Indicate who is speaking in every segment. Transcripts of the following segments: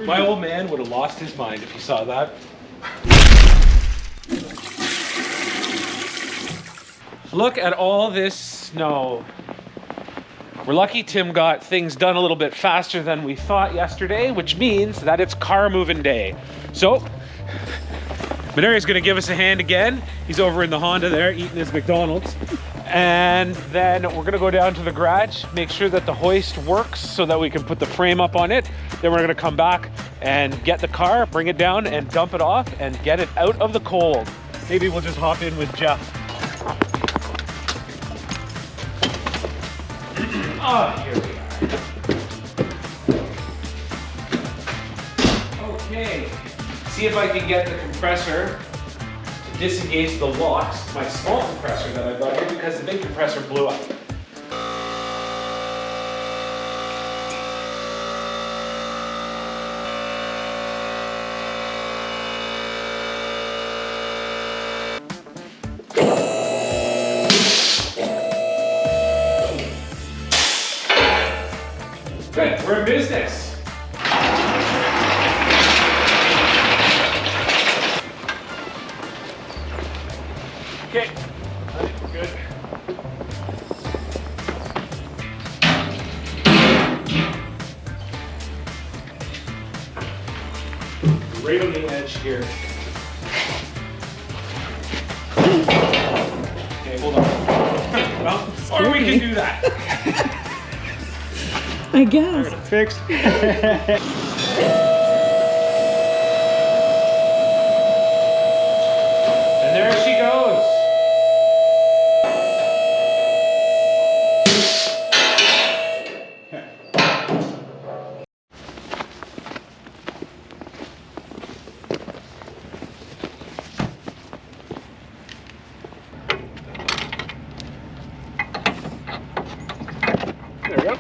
Speaker 1: My old man would have lost his mind if he saw that. Look at all this snow. We're lucky Tim got things done a little bit faster than we thought yesterday, which means that it's car moving day. So, Maneri's gonna give us a hand again. He's over in the Honda there eating his McDonald's. And then we're gonna go down to the garage, make sure that the hoist works so that we can put the frame up on it. Then we're gonna come back and get the car, bring it down and dump it off and get it out of the cold. Maybe we'll just hop in with Jeff. Oh, here we are. Okay, see if I can get the compressor to disengage the locks, my small compressor that I got here because the big compressor blew up. Good, we're in business. Okay, I think we're good. Right on the edge here. Okay, hold on. Well, or we can do that.
Speaker 2: I guess.
Speaker 1: It's fixed. And there she goes. There we go.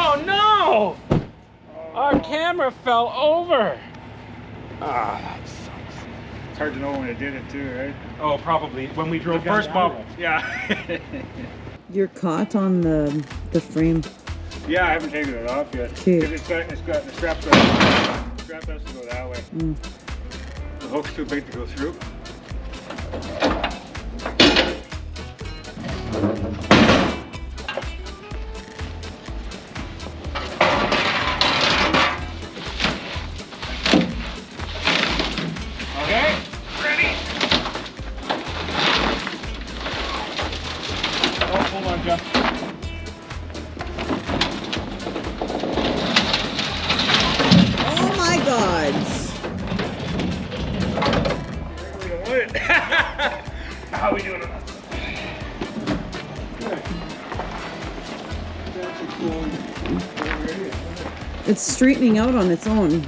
Speaker 1: Oh no! Our camera fell over. Ah, that sucks.
Speaker 3: It's hard to know when it did it too, right?
Speaker 1: Oh, probably when we drove first bubble.
Speaker 3: Yeah.
Speaker 2: You're caught on the frame.
Speaker 3: Yeah, I haven't taken it off yet.
Speaker 2: Okay.
Speaker 3: It's got the strap has to go that way.
Speaker 2: Mm.
Speaker 3: The hook's too big to go through.
Speaker 1: Okay, ready? Oh, hold on, Jeff.
Speaker 2: Oh my God!
Speaker 3: We don't want it. How are we doing it?
Speaker 2: It's straightening out on its own.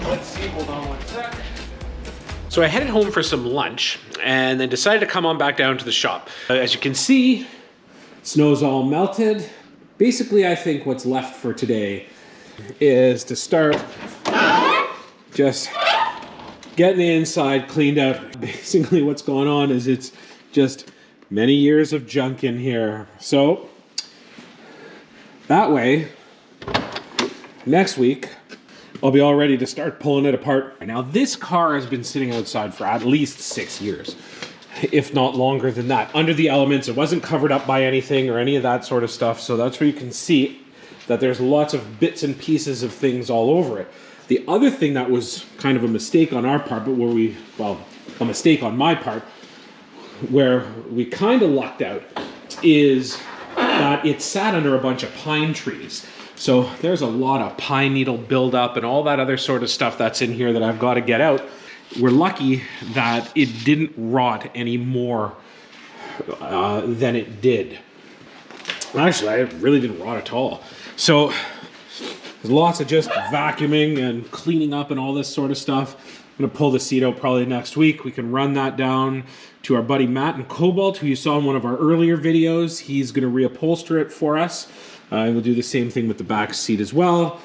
Speaker 1: Let's see, hold on one sec. So I headed home for some lunch and then decided to come on back down to the shop. As you can see, snow's all melted. Basically, I think what's left for today is to start just getting the inside cleaned out. Basically what's going on is it's just many years of junk in here. So that way, next week, I'll be all ready to start pulling it apart. Now this car has been sitting outside for at least 6 years, if not longer than that. Under the elements, it wasn't covered up by anything or any of that sort of stuff. So that's where you can see that there's lots of bits and pieces of things all over it. The other thing that was kind of a mistake on our part, but a mistake on my part, where we kind of lucked out, is that it sat under a bunch of pine trees. So there's a lot of pine needle buildup and all that other sort of stuff that's in here that I've got to get out. We're lucky that it didn't rot any more than it did. Actually, it really didn't rot at all. So There's lots of just vacuuming and cleaning up and all this sort of stuff. I'm gonna pull the seat out probably next week. We can run that down to our buddy Matt in Cobalt, who you saw in one of our earlier videos. He's gonna reupholster it for us. And we'll do the same thing with the back seat as well.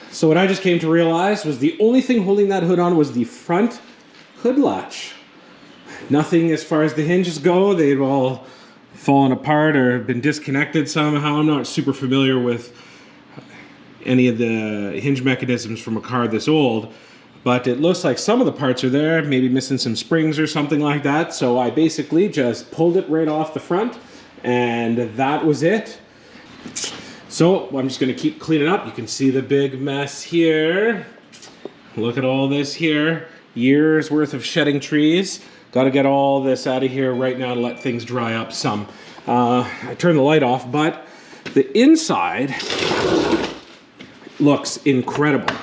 Speaker 1: So what I just came to realize was the only thing holding that hood on was the front hood latch. Nothing as far as the hinges go. They've all fallen apart or been disconnected somehow. I'm not super familiar with any of the hinge mechanisms from a car this old, but it looks like some of the parts are there, maybe missing some springs or something like that. So I basically just pulled it right off the front, and that was it. So I'm just gonna keep cleaning up. You can see the big mess here. Look at all this here. Years worth of shedding trees. Got to get all this out of here right now to let things dry up some. I turned the light off, but the inside looks incredible.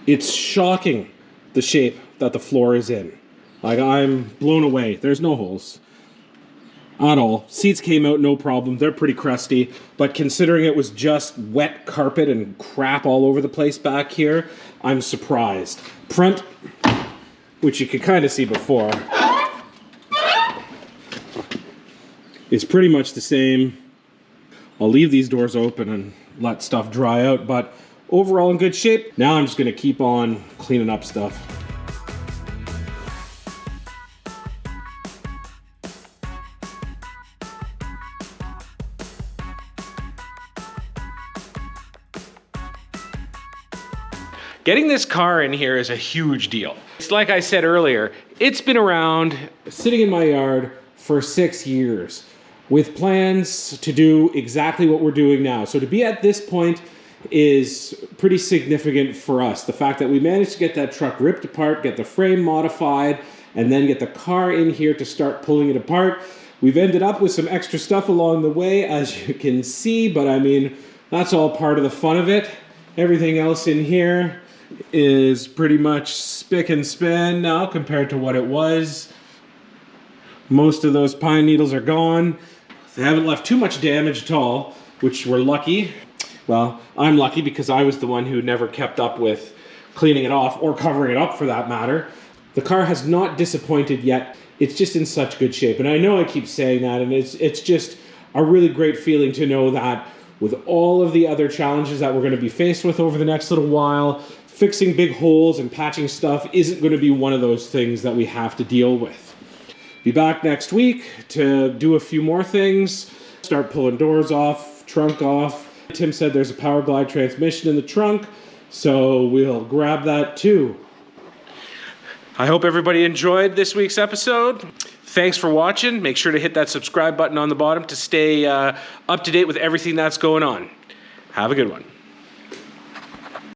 Speaker 1: It's shocking the shape that the floor is in. Like, I'm blown away. There's no holes at all. Seats came out no problem. They're pretty crusty, but considering it was just wet carpet and crap all over the place back here, I'm surprised. Front, which you could kind of see before, is pretty much the same. I'll leave these doors open and let stuff dry out, but overall in good shape. Now I'm just going to keep on cleaning up stuff. Getting this car in here is a huge deal. It's like I said earlier, it's been around, sitting in my yard for 6 years with plans to do exactly what we're doing now. So to be at this point is pretty significant for us. The fact that we managed to get that truck ripped apart, get the frame modified, and then get the car in here to start pulling it apart. We've ended up with some extra stuff along the way, as you can see, but I mean, that's all part of the fun of it. Everything else in here is pretty much spick and span now compared to what it was. Most of those pine needles are gone. They haven't left too much damage at all, which we're lucky. Well, I'm lucky because I was the one who never kept up with cleaning it off or covering it up for that matter. The car has not disappointed yet. It's just in such good shape. And I know I keep saying that, and it's just a really great feeling to know that with all of the other challenges that we're going to be faced with over the next little while, fixing big holes and patching stuff isn't going to be one of those things that we have to deal with. Be back next week to do a few more things, start pulling doors off, trunk off. Tim said there's a Power Glide transmission in the trunk, so we'll grab that too. I hope everybody enjoyed this week's episode. Thanks for watching. Make sure to hit that subscribe button on the bottom to stay up to date with everything that's going on. Have a good one.